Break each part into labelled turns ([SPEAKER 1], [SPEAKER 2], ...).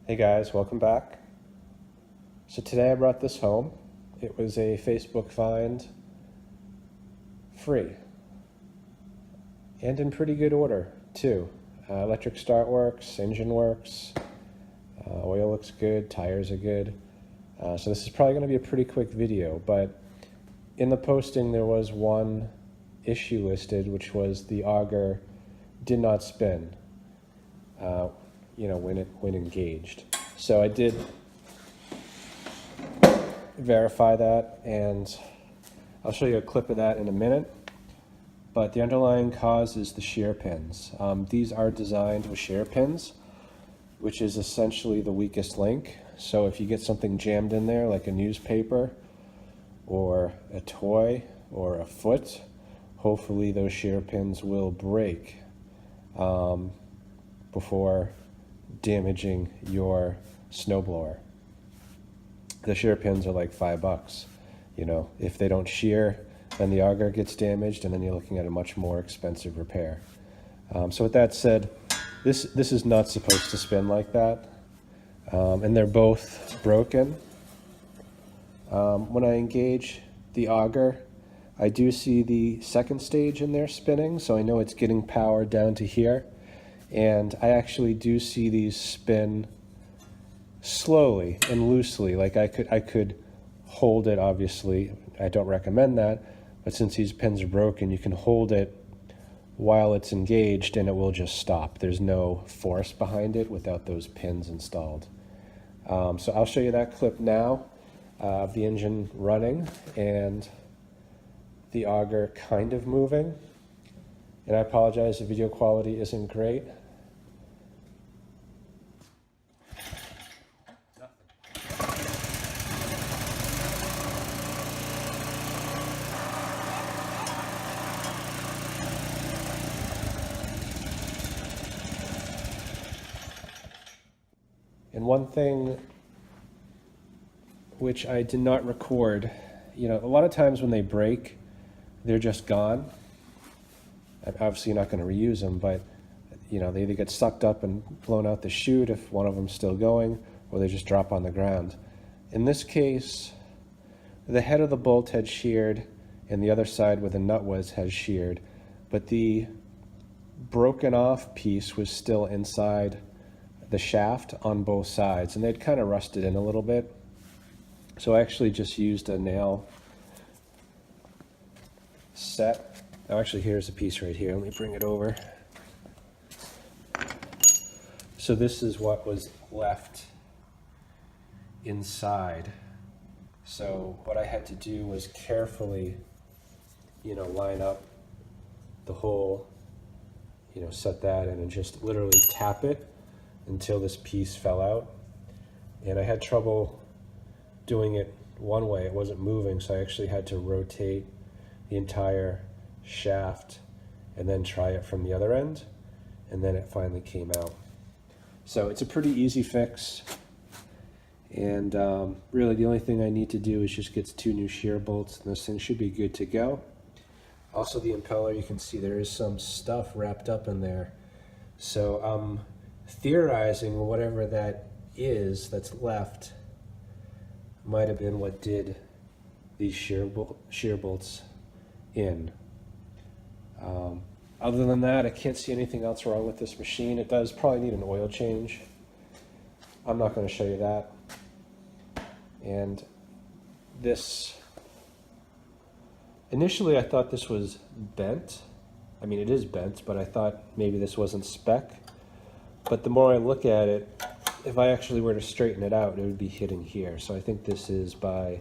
[SPEAKER 1] Hey guys, welcome back. So today I brought this home. It was a Facebook find, free, and in pretty good order too. Electric start works, engine works, oil looks good, tires are good. So this is probably going to be a pretty quick video, but in the posting there was one issue listed, which was the auger did not spin, when engaged. So I did verify that, and I'll show you a clip of that in a minute. But the underlying cause is the shear pins. These are designed with shear pins, which is essentially the weakest link. So if you get something jammed in there, like a newspaper or a toy or a foot, hopefully those shear pins will break before damaging your snowblower. The shear pins are like $5. If they don't shear, then the auger gets damaged, and then you're looking at a much more expensive repair. So with that said, this is not supposed to spin like that, and they're both broken. When I engage the auger, I do see the second stage in there spinning, so I know it's getting power down to here, and I actually do see these spin slowly and loosely. Like I could hold it, obviously. I don't recommend that, but since these pins are broken, you can hold it while it's engaged and it will just stop. There's no force behind it without those pins installed. So I'll show you that clip now of the engine running and the auger kind of moving. And I apologize, the video quality isn't great. And one thing which I did not record, a lot of times when they break, they're just gone. Obviously you're not going to reuse them, but they either get sucked up and blown out the chute if one of them's still going, or they just drop on the ground. In this case, the head of the bolt had sheared, and the other side where the nut was has sheared, but the broken off piece was still inside the shaft on both sides, and they'd kind of rusted in a little bit. So I actually just used a nail set. Oh, actually, here's a piece right here. Let me bring it over. So this is what was left inside. So what I had to do was carefully, line up the hole, set that in and just literally tap it until this piece fell out. And I had trouble doing it one way. It wasn't moving, so I actually had to rotate the entire shaft and then try it from the other end, and then it finally came out. So it's a pretty easy fix, and really the only thing I need to do is just get 2 new shear bolts, and this thing should be good to go. Also, the impeller, you can see there is some stuff wrapped up in there. So I'm theorizing whatever that is that's left might have been what did these shear bolts in. Other than that, I can't see anything else wrong with this machine. It does probably need an oil change. I'm not going to show you that. And this, initially I thought this was bent. I mean, it is bent, but I thought maybe this wasn't spec. But the more I look at it, if I actually were to straighten it out, it would be hitting here. So I think this is by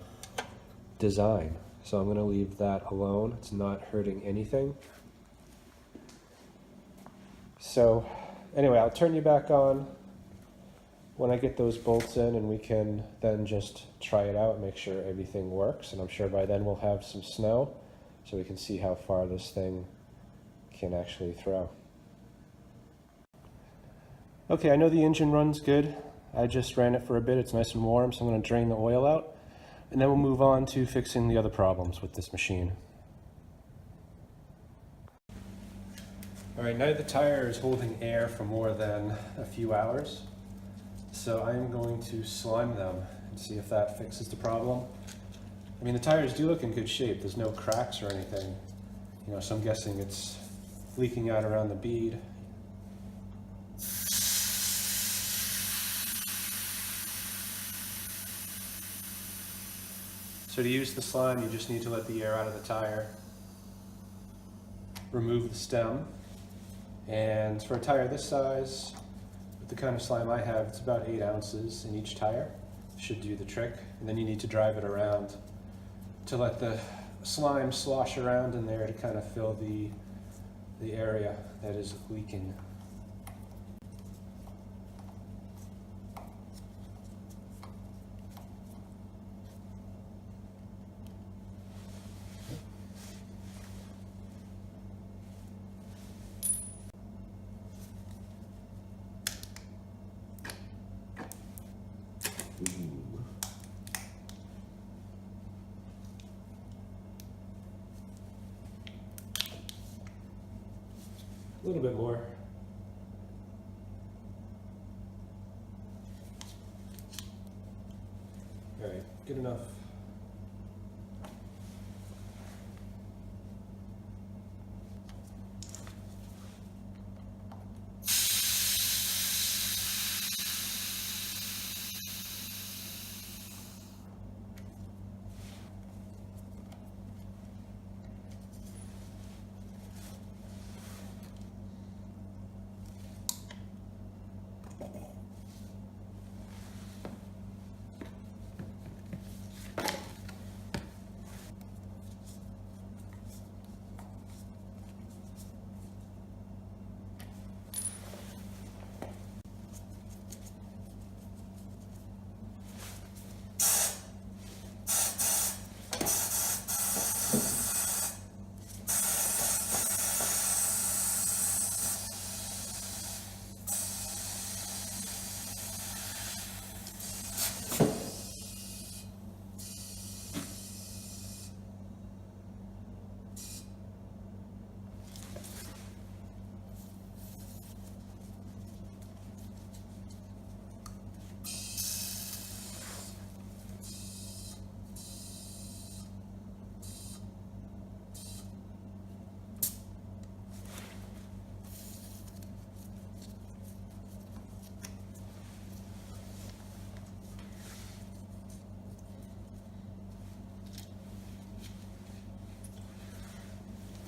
[SPEAKER 1] design. So I'm going to leave that alone. It's not hurting anything. So anyway, I'll turn you back on when I get those bolts in, and we can then just try it out and make sure everything works. And I'm sure by then we'll have some snow, so we can see how far this thing can actually throw. Okay, I know the engine runs good. I just ran it for a bit. It's nice and warm, so I'm going to drain the oil out, and then we'll move on to fixing the other problems with this machine. All right, now the tire is holding air for more than a few hours. So I'm going to slime them and see if that fixes the problem. I mean, the tires do look in good shape. There's no cracks or anything. You know, so I'm guessing it's leaking out around the bead. So to use the slime, you just need to let the air out of the tire, remove the stem, and for a tire this size, with the kind of slime I have, it's about 8 ounces in each tire. Should do the trick. And then you need to drive it around to let the slime slosh around in there to kind of fill the area that is leaking. A little bit more. All right, good enough.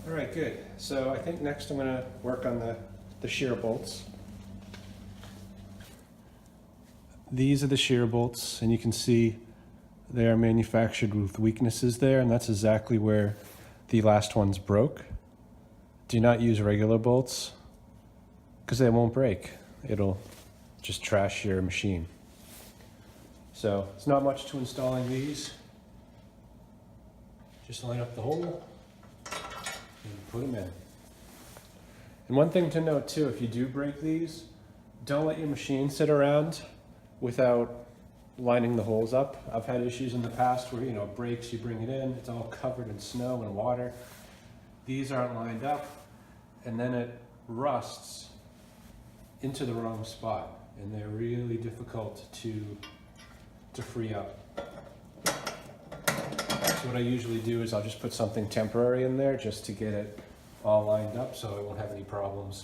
[SPEAKER 1] All right, good. So I think next I'm going to work on the shear bolts. These are the shear bolts, and you can see they are manufactured with weaknesses there, and that's exactly where the last ones broke. Do not use regular bolts because they won't break. It'll just trash your machine. So it's not much to installing these. Just line up the hole and put them in. And one thing to note too, if you do break these, don't let your machine sit around without lining the holes up. I've had issues in the past where, it breaks, you bring it in, it's all covered in snow and water. These aren't lined up, and then it rusts into the wrong spot, and they're really difficult to free up. So what I usually do is I'll just put something temporary in there just to get it all lined up so I won't have any problems.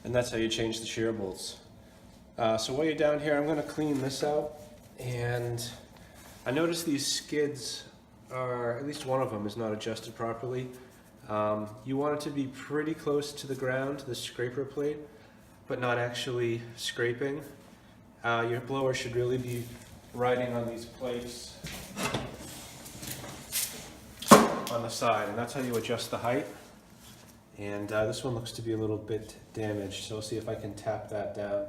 [SPEAKER 1] And that's how you change the shear bolts. So while you're down here, I'm going to clean this out. And I noticed these skids are, at least one of them is not adjusted properly. You want it to be pretty close to the ground, the scraper plate, but not actually scraping. Your blower should really be riding on these plates on the side, and that's how you adjust the height. And this one looks to be a little bit damaged, so we'll see if I can tap that down.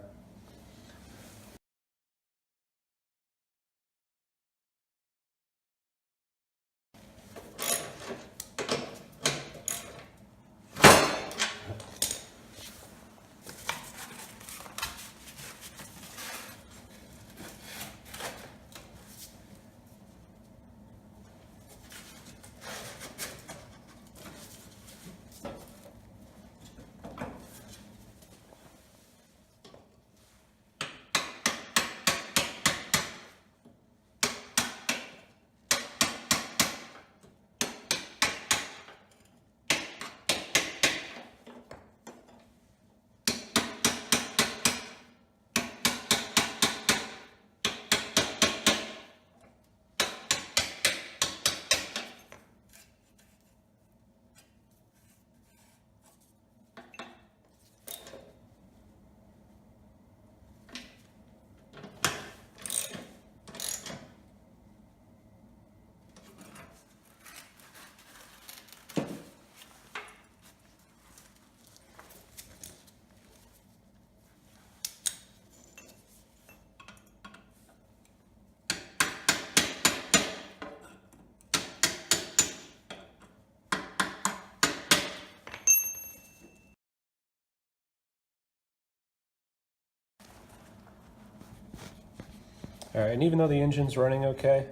[SPEAKER 1] All right, and even though the engine's running okay,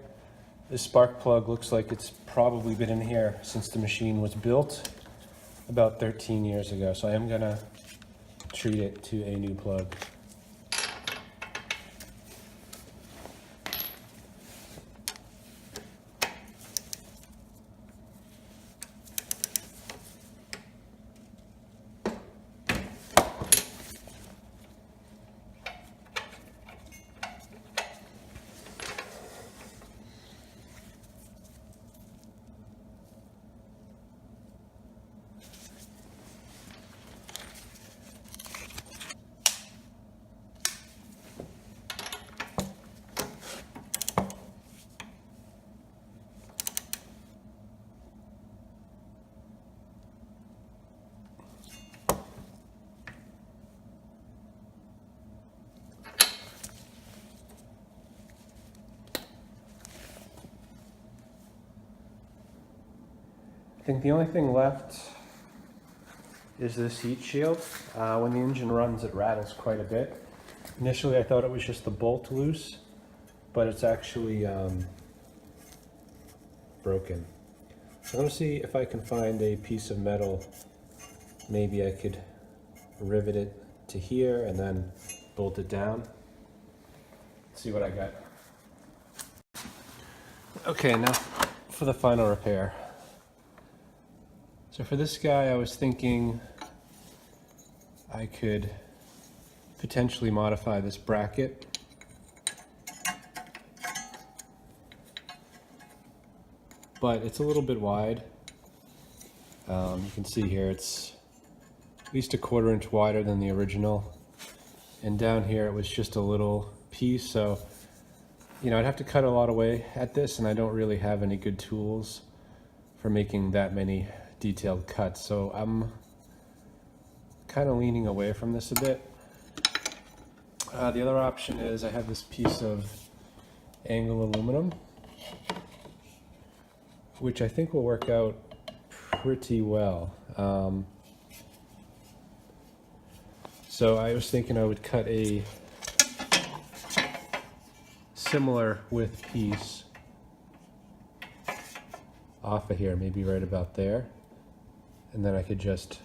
[SPEAKER 1] this spark plug looks like it's probably been in here since the machine was built about 13 years ago. So I am gonna treat it to a new plug. I think the only thing left is this heat shield. When the engine runs, it rattles quite a bit. Initially, I thought it was just the bolt loose, but it's actually broken. So I'm going to see if I can find a piece of metal. Maybe I could rivet it to here and then bolt it down. Let's see what I got. Okay, now for the final repair. So for this guy, I was thinking I could potentially modify this bracket. But it's a little bit wide. You can see here it's at least a 1/4 inch wider than the original. And down here it was just a little piece, so you know, I'd have to cut a lot away at this, and I don't really have any good tools for making that many detailed cuts, so I'm kind of leaning away from this a bit. The other option is I have this piece of angle aluminum, which I think will work out pretty well. So I was thinking I would cut a similar width piece off of here, maybe right about there. And then I could just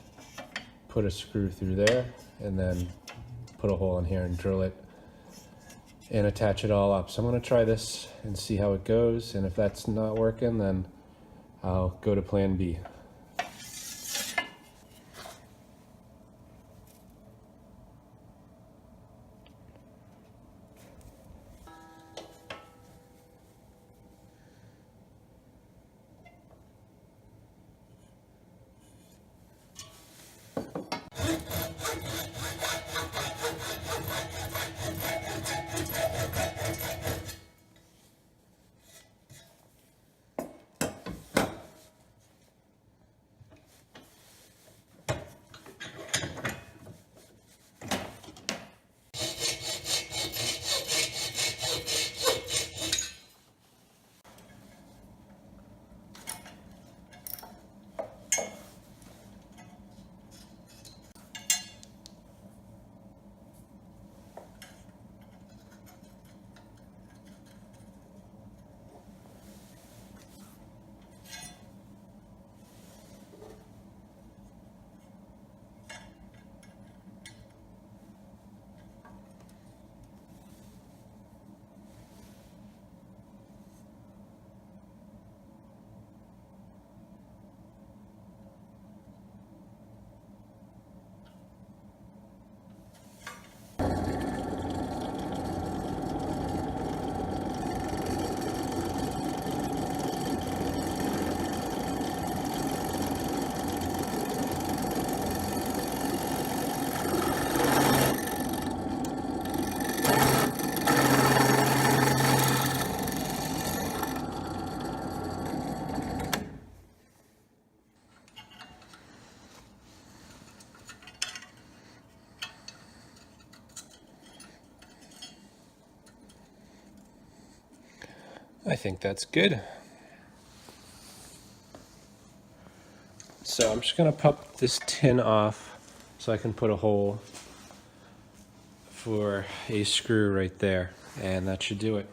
[SPEAKER 1] put a screw through there and then put a hole in here and drill it and attach it all up. So I'm going to try this and see how it goes. And if that's not working, then I'll go to plan B. I think that's good. So I'm just going to pop this tin off so I can put a hole for a screw right there, and that should do it.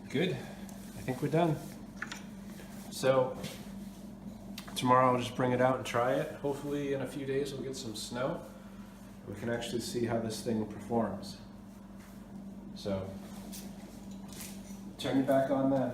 [SPEAKER 1] Good. I think we're done. So tomorrow I'll just bring it out and try it. Hopefully in a few days we'll get some snow. We can actually see how this thing performs. So turn it back on then.